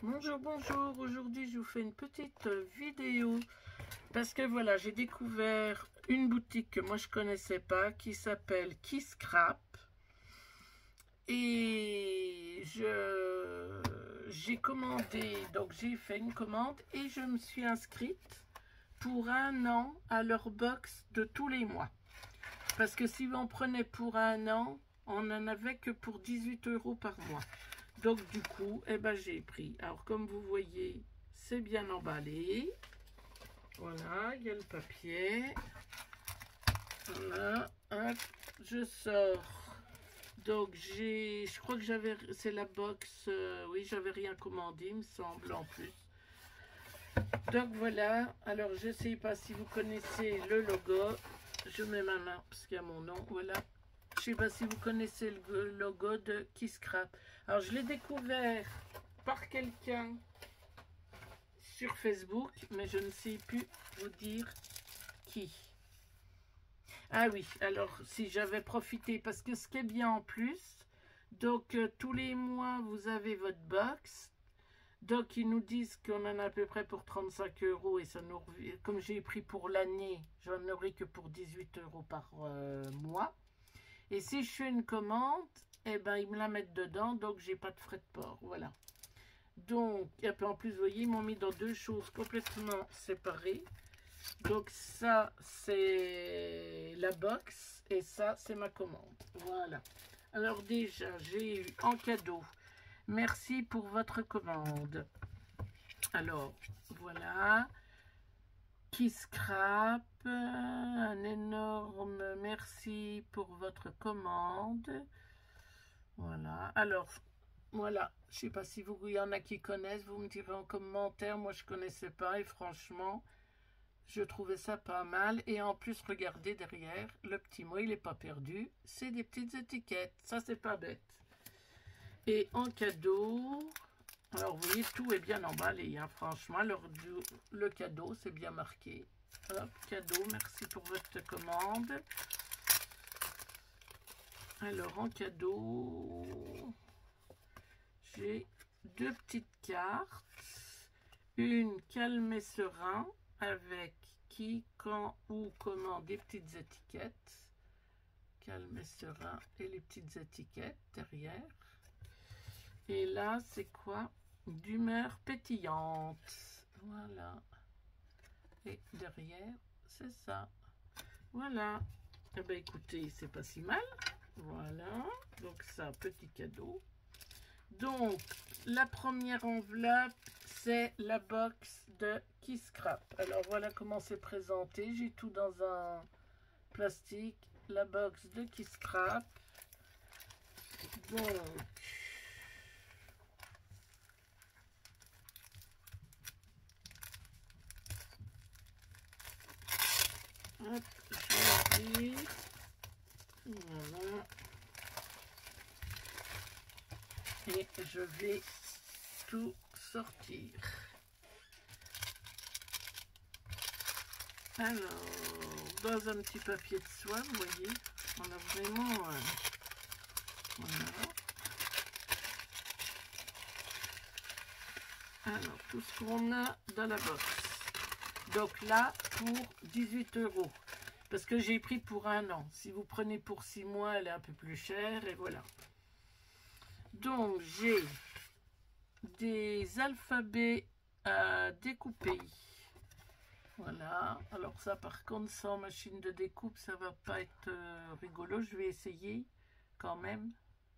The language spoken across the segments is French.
Bonjour, bonjour. Aujourd'hui, je vous fais une petite vidéo parce que voilà, j'ai découvert une boutique que moi je connaissais pas qui s'appelle Keyscrap et j'ai commandé, donc j'ai fait une commande et je me suis inscrite pour 1 an à leur box de tous les mois. Parce que si on prenait pour 1 an, on n'en avait que pour 18 € par mois. Donc du coup, eh ben, j'ai pris. Alors comme vous voyez, c'est bien emballé. Voilà, il y a le papier. Voilà, hop, je sors. Donc je crois que c'est la box, oui, j'avais rien commandé, il me semble en plus. Donc voilà, alors je ne sais pas si vous connaissez le logo. Je mets ma main parce qu'il y a mon nom, voilà. Je ne sais pas si vous connaissez le logo de Keyscrap. Alors, je l'ai découvert par quelqu'un sur Facebook, mais je ne sais plus vous dire qui. Ah oui, alors, si j'avais profité, parce que ce qui est bien en plus, donc, tous les mois, vous avez votre box. Donc, ils nous disent qu'on en a à peu près pour 35 € et ça nous revient, comme j'ai pris pour l'année, j'en aurai que pour 18 € par mois. Et si je fais une commande, eh ben, ils me la mettent dedans, donc j'ai pas de frais de port, voilà. Donc, et puis en plus, vous voyez, ils m'ont mis dans deux choses complètement séparées. Donc ça, c'est la box, et ça, c'est ma commande, voilà. Alors déjà, j'ai eu en cadeau, merci pour votre commande. Alors, voilà. Keyscrap, un énorme merci pour votre commande. Voilà, alors, voilà, je sais pas si il y en a qui connaissent, vous me direz en commentaire, moi je connaissais pas et franchement, je trouvais ça pas mal. Et en plus, regardez derrière, le petit mot, il n'est pas perdu, c'est des petites étiquettes, ça c'est pas bête. Et en cadeau, alors vous voyez, tout est bien emballé, hein, franchement, le cadeau, c'est bien marqué. Hop, cadeau, merci pour votre commande. Alors, en cadeau, j'ai deux petites cartes. Une calme et serein avec qui, quand, où, comment, des petites étiquettes. Calme et serein et les petites étiquettes derrière. Et là, c'est quoi? D'humeur pétillante. Voilà. Et derrière, c'est ça. Voilà. Eh bien, écoutez, c'est pas si mal. Voilà. Donc, ça, petit cadeau. Donc, la première enveloppe, c'est la box de Keyscrap. Alors, voilà comment c'est présenté. J'ai tout dans un plastique. La box de Keyscrap. Donc, hop, je vais ouvrir. Voilà. Et je vais tout sortir. Alors, dans un petit papier de soie, vous voyez, on a vraiment... voilà. Alors, tout ce qu'on a dans la box. Donc là, pour 18 €. Parce que j'ai pris pour 1 an. Si vous prenez pour 6 mois, elle est un peu plus chère. Et voilà. Donc, j'ai des alphabets à découper. Voilà. Alors ça, par contre, sans machine de découpe, ça va pas être rigolo. Je vais essayer quand même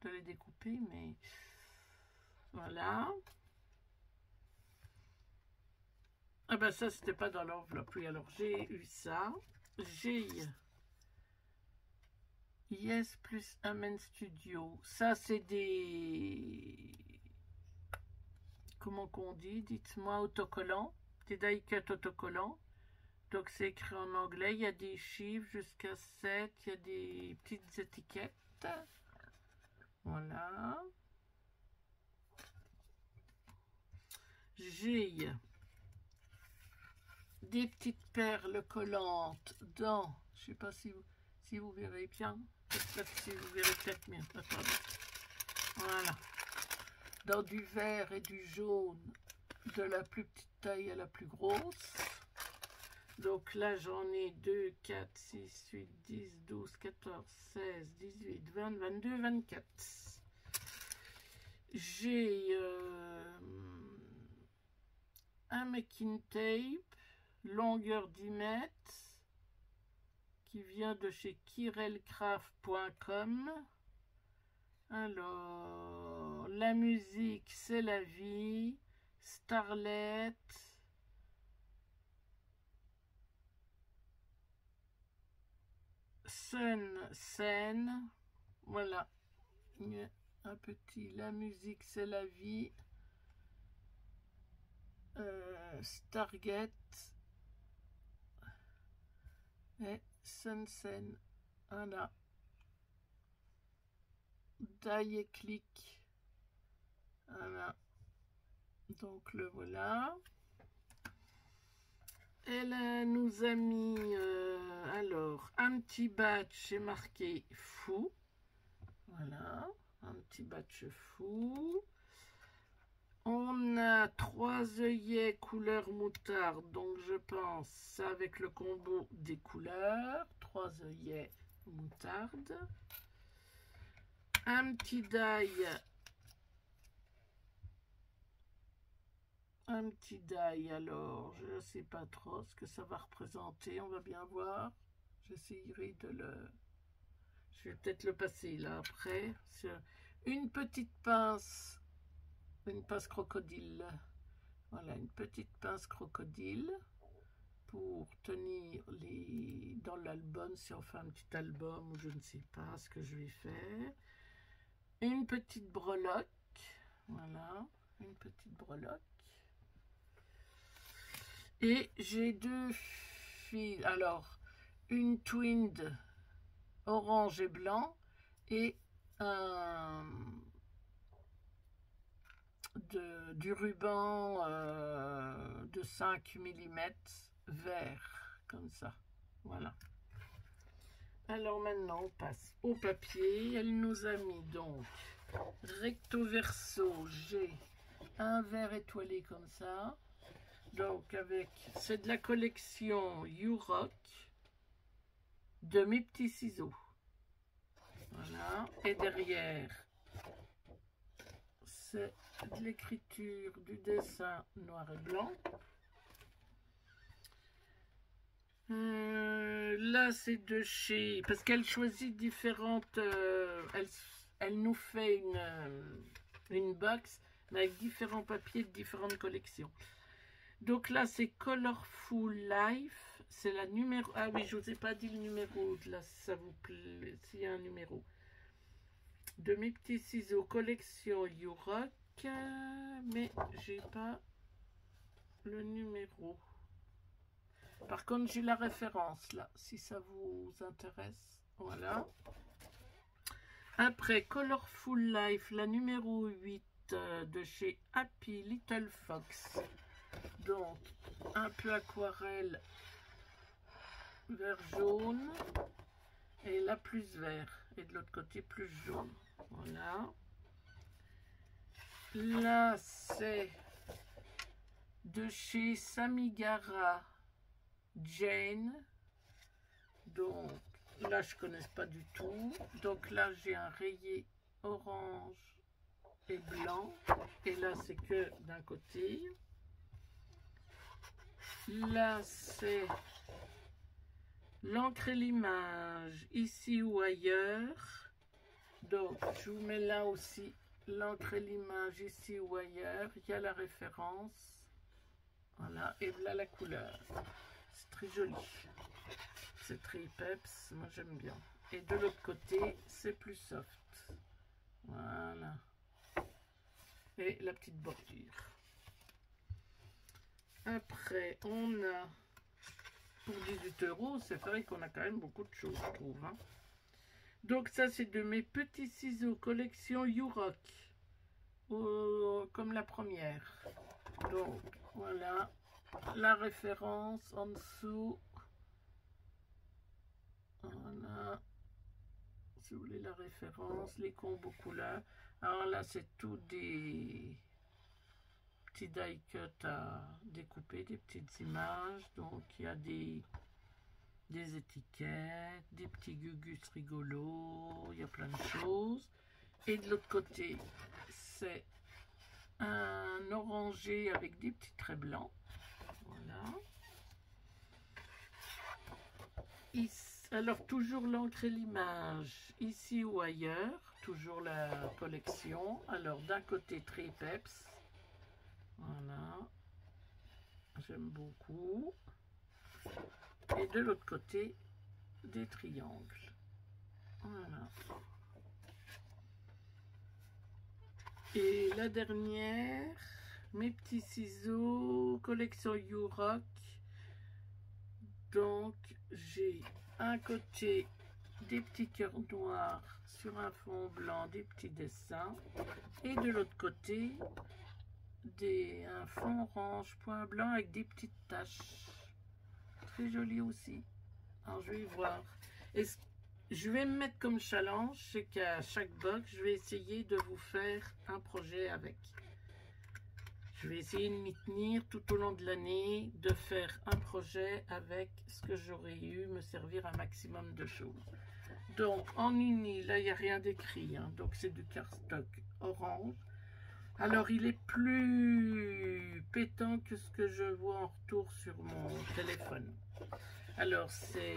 de les découper, mais voilà. Ah ben ça, c'était pas dans l'enveloppe. Oui, alors j'ai eu ça. J'ai Yes plus Amen Studio. Ça, c'est des... Comment qu'on dit? Dites-moi, autocollants. Des die-cut autocollants. Donc, c'est écrit en anglais. Il y a des chiffres jusqu'à 7. Il y a des petites étiquettes. Voilà. J'ai des petites perles collantes dans... Je ne sais pas si vous verrez bien. Peut-être si vous verrez peut-être mieux. Attendez. Voilà. dans du vert et du jaune, de la plus petite taille à la plus grosse. Donc là, j'en ai 2, 4, 6, 8, 10, 12, 14, 16, 18, 20, 22, 24. J'ai un making tape, longueur 10 mètres, qui vient de chez kirelcraft.com. Alors, la musique, c'est la vie. Starlet. Scène. Voilà. Un petit, la musique, c'est la vie. Stargate. Et Sunsen. Voilà. Die et clic. Voilà. Donc le voilà. Elle nous a mis alors un petit batch, c'est marqué fou. Voilà, un petit batch fou. On a 3 œillets couleur moutarde, donc je pense avec le combo des couleurs. 3 œillets moutarde. Un petit die. Un petit die, alors je ne sais pas trop ce que ça va représenter, on va bien voir. J'essayerai de le... Je vais peut-être le passer là après. Une petite pince crocodile. Voilà, une petite pince crocodile pour tenir les... dans l'album, si on fait un petit album ou je ne sais pas ce que je vais faire. Une petite breloque, voilà, une petite breloque. Et j'ai 2 fils, alors une twinned orange et blanc et du ruban de 5 mm vert, comme ça, voilà. Alors maintenant on passe au papier. Elle nous a mis donc recto verso, j'ai un vert étoilé comme ça. Donc avec, c'est de la collection You-Rock de mes petits ciseaux. Voilà. Et derrière, c'est de l'écriture, du dessin noir et blanc. Là, c'est de chez... Parce qu'elle choisit différentes... elle nous fait une box avec différents papiers de différentes collections. Donc là, c'est Colorful Life. C'est la numéro... Ah oui, je vous ai pas dit le numéro. Là, si ça vous plaît, s'il y a un numéro. De mes petits ciseaux, collection You-Rock. Mais j'ai pas le numéro. Par contre, j'ai la référence là, si ça vous intéresse. Voilà. Après, Colorful Life, la numéro 8 de chez Happy Little Fox. Donc, un peu aquarelle, vert jaune, et là plus vert, et de l'autre côté plus jaune. Voilà. Là, c'est de chez Samigara Jane. Donc, là, je ne connais pas du tout. Donc là, j'ai un rayé orange et blanc. Et là, c'est que d'un côté. Là, c'est l'encre et l'image, ici ou ailleurs. Donc, je vous mets là aussi l'encre et l'image, ici ou ailleurs. Il y a la référence. Voilà, et là la couleur. C'est très joli. C'est très peps, moi j'aime bien. Et de l'autre côté, c'est plus soft. Voilà. Et la petite bordure. Après, on a, pour 18 €, c'est vrai qu'on a quand même beaucoup de choses, je trouve. Hein. Donc ça, c'est de mes petits ciseaux collection You-Rock. Comme la première. Donc, voilà. La référence en dessous. Voilà. Si vous voulez la référence, les combos couleurs. Alors là, c'est tout des petits die cut à découper, des petites images. Donc, il y a des étiquettes, des petits gugus rigolos, il y a plein de choses. Et de l'autre côté, c'est un orangé avec des petits traits blancs. Voilà. Ici, alors, toujours l'encre et l'image, ici ou ailleurs, toujours la collection. Alors, d'un côté, Tripeps. Voilà. J'aime beaucoup. Et de l'autre côté, des triangles. Voilà. Et la dernière, mes petits ciseaux, collection You-Rock. Donc, j'ai un côté des petits cœurs noirs sur un fond blanc, des petits dessins. Et de l'autre côté, un fond orange, point blanc avec des petites taches. Très joli aussi. Alors, je vais voir. Et je vais me mettre comme challenge, c'est qu'à chaque box, je vais essayer de vous faire un projet avec. Je vais essayer de m'y tenir tout au long de l'année, de faire un projet avec ce que j'aurais eu, me servir un maximum de choses. Donc, en uni, là, il n'y a rien d'écrit, hein, donc c'est du cardstock orange. Alors, il est plus pétant que ce que je vois en retour sur mon téléphone. Alors, c'est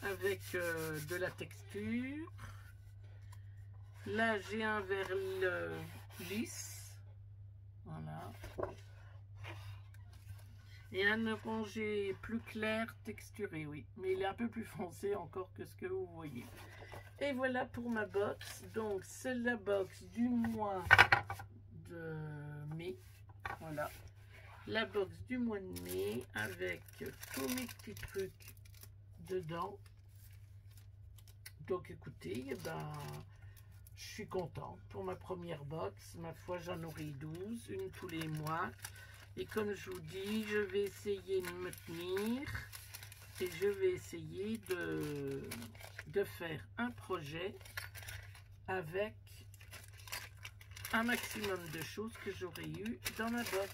avec de la texture. Là, j'ai un verre lisse. Voilà. Et un orangé plus clair, texturé, oui. Mais il est un peu plus foncé encore que ce que vous voyez. Et voilà pour ma box. Donc, c'est la box du mois de mai. Voilà. La box du mois de mai avec tous mes petits trucs dedans. Donc, écoutez, eh ben, je suis contente pour ma première box. Ma foi, j'en aurai 12, une tous les mois. Et comme je vous dis, je vais essayer de me tenir et je vais essayer de faire un projet avec un maximum de choses que j'aurais eu dans ma box.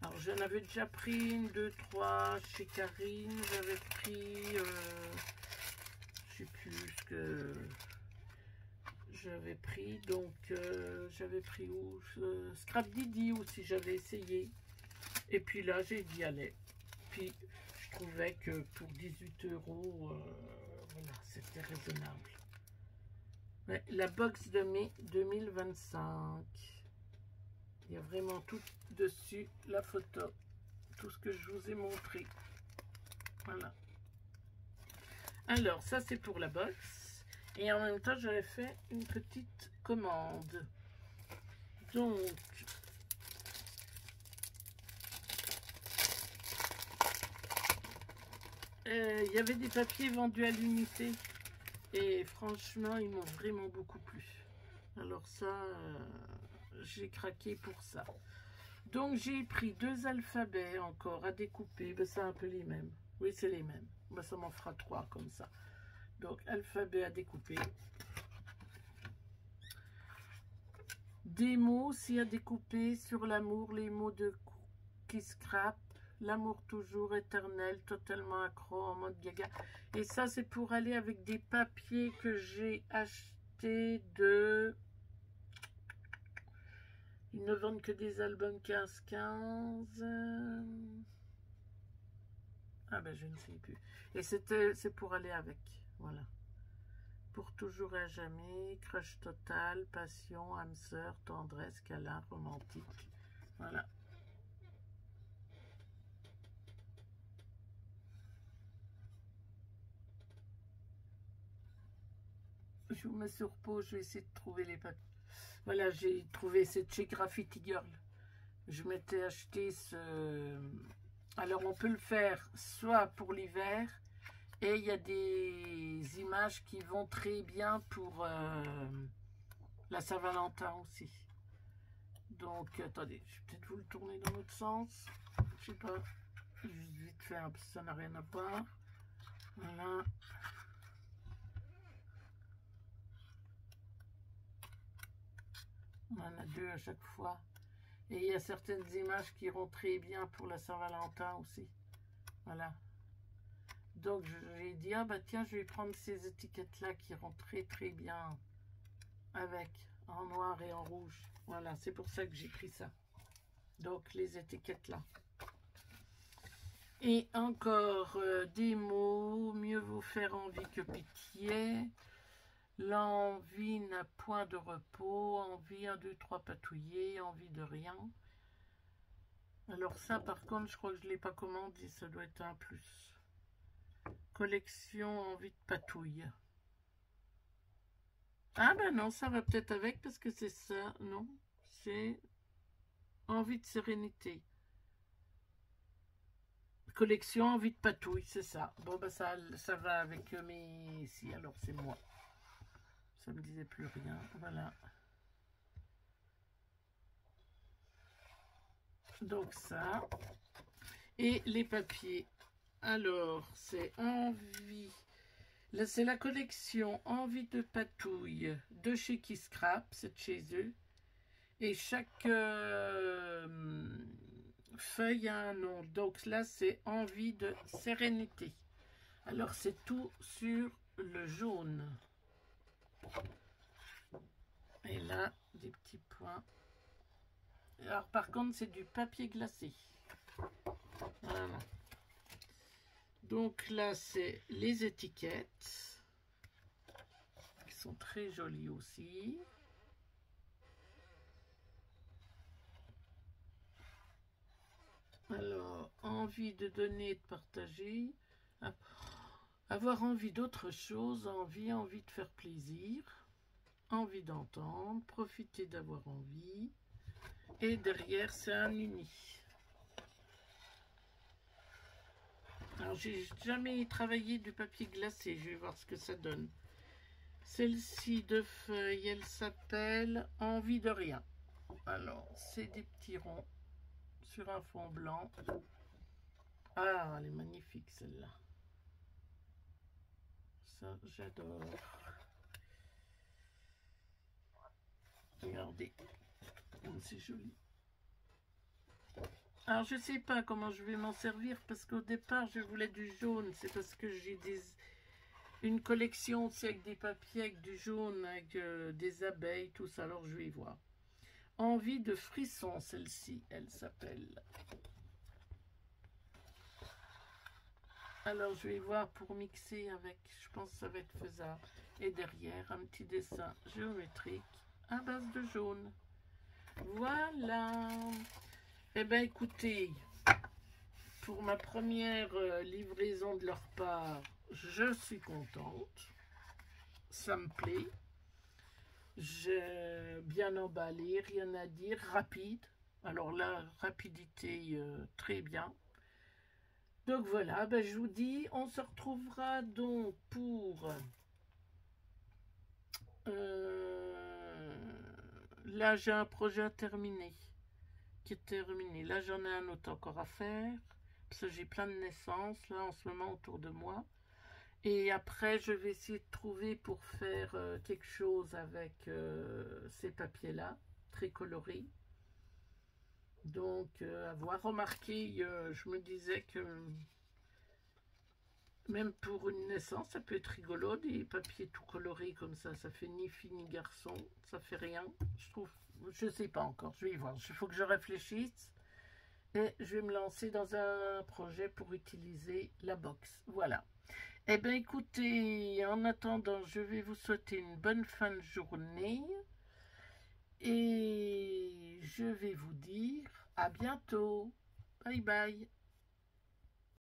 Alors, j'en avais déjà pris une, deux, trois chez Karine. J'avais pris, je sais plus ce que j'avais pris. Donc, j'avais pris où Scrap Didi aussi, j'avais essayé. Et puis là, j'ai dit allez. Puis, je trouvais que pour 18 €, voilà, c'était raisonnable. Ouais, la box de mai 2025. Il y a vraiment tout dessus, la photo, tout ce que je vous ai montré. Voilà. Alors, ça c'est pour la box. Et en même temps, j'avais fait une petite commande. Donc, il y avait des papiers vendus à l'unité. Et franchement, ils m'ont vraiment beaucoup plu. Alors ça, j'ai craqué pour ça. Donc, j'ai pris 2 alphabets encore à découper. Ben, c'est un peu les mêmes. Oui, c'est les mêmes. Ben, ça m'en fera 3 comme ça. Donc, alphabet à découper. Des mots aussi à découper sur l'amour. Les mots de qui scrap. L'amour toujours éternel, totalement accro, en mode gaga. Et ça, c'est pour aller avec des papiers que j'ai achetés de... Ils ne vendent que des albums 15-15. Ah ben, je ne sais plus. Et c'est pour aller avec. Voilà. Pour toujours et à jamais, crush total, passion, âme sœur, tendresse, câlin, romantique. Voilà. Je vous mets sur pause, je vais essayer de trouver les papiers. Voilà, j'ai trouvé, c'est chez Graffiti Girl. Je m'étais acheté ce... Alors, on peut le faire soit pour l'hiver, et il y a des images qui vont très bien pour la Saint-Valentin aussi. Donc, attendez, je vais peut-être vous le tourner dans l'autre sens. Je sais pas, juste vite fait, parce que ça n'a rien à voir. Voilà. On en a 2 à chaque fois. Et il y a certaines images qui iront très bien pour la Saint-Valentin aussi. Voilà. Donc j'ai dit, ah bah tiens, je vais prendre ces étiquettes-là qui iront très très bien avec, en noir et en rouge. Voilà, c'est pour ça que j'ai pris ça. Donc les étiquettes là. Et encore des mots, mieux vaut faire envie que pitié. L'envie n'a point de repos, envie 1, 2, 3 patouiller, envie de rien. Alors ça par contre je crois que je ne l'ai pas commandé, ça doit être un plus. Collection envie de patouille. Ah ben non, ça va peut-être avec parce que c'est ça, non, c'est envie de sérénité. Collection envie de patouille, c'est ça. Bon ben ça va avec mes... Si, alors c'est moi. Ça me disait plus rien, voilà. Donc ça. Et les papiers. Alors, c'est envie. Là, c'est la collection Envie de patouille de chez Qui Scrap, c'est de chez eux. Et chaque feuille a un nom. Donc là, c'est Envie de sérénité. Alors, c'est tout sur le jaune. Et là, des petits points. Alors, par contre, c'est du papier glacé. Voilà. Donc là, c'est les étiquettes, qui sont très jolies aussi. Alors, envie de donner, de partager. Avoir envie d'autre chose, envie de faire plaisir. Envie d'entendre, profiter d'avoir envie. Et derrière, c'est un uni. Alors, j'ai jamais travaillé du papier glacé. Je vais voir ce que ça donne. Celle-ci de feuille, elle s'appelle Envie de rien. Alors, c'est des petits ronds sur un fond blanc. Ah, elle est magnifique celle-là. Ça, j'adore. Regardez, c'est joli. Alors, je sais pas comment je vais m'en servir parce qu'au départ, je voulais du jaune. C'est parce que j'ai une collection aussi avec des papiers, avec du jaune, avec des abeilles, tout ça. Alors, je vais y voir. Envie de frisson, celle-ci, elle s'appelle. Alors, je vais voir pour mixer avec. Je pense que ça va être faisable. Et derrière, un petit dessin géométrique à base de jaune. Voilà. Eh bien, écoutez, pour ma première livraison de leur part, je suis contente. Ça me plaît. J'ai bien emballé, rien à dire, rapide. Alors là, rapidité, très bien. Donc voilà, ben je vous dis, on se retrouvera donc pour... là, j'ai un projet à terminer. Qui est terminé. Là, j'en ai un autre encore à faire. Parce que j'ai plein de naissances, là, en ce moment, autour de moi. Et après, je vais essayer de trouver pour faire quelque chose avec ces papiers-là, très colorés. Donc, avoir remarqué, je me disais que même pour une naissance, ça peut être rigolo, des papiers tout colorés comme ça fait ni fille ni garçon, ça fait rien, je trouve, je sais pas encore, je vais y voir, il faut que je réfléchisse et je vais me lancer dans un projet pour utiliser la box, voilà. Eh bien écoutez, en attendant, je vais vous souhaiter une bonne fin de journée et je vais vous dire à bientôt, bye bye.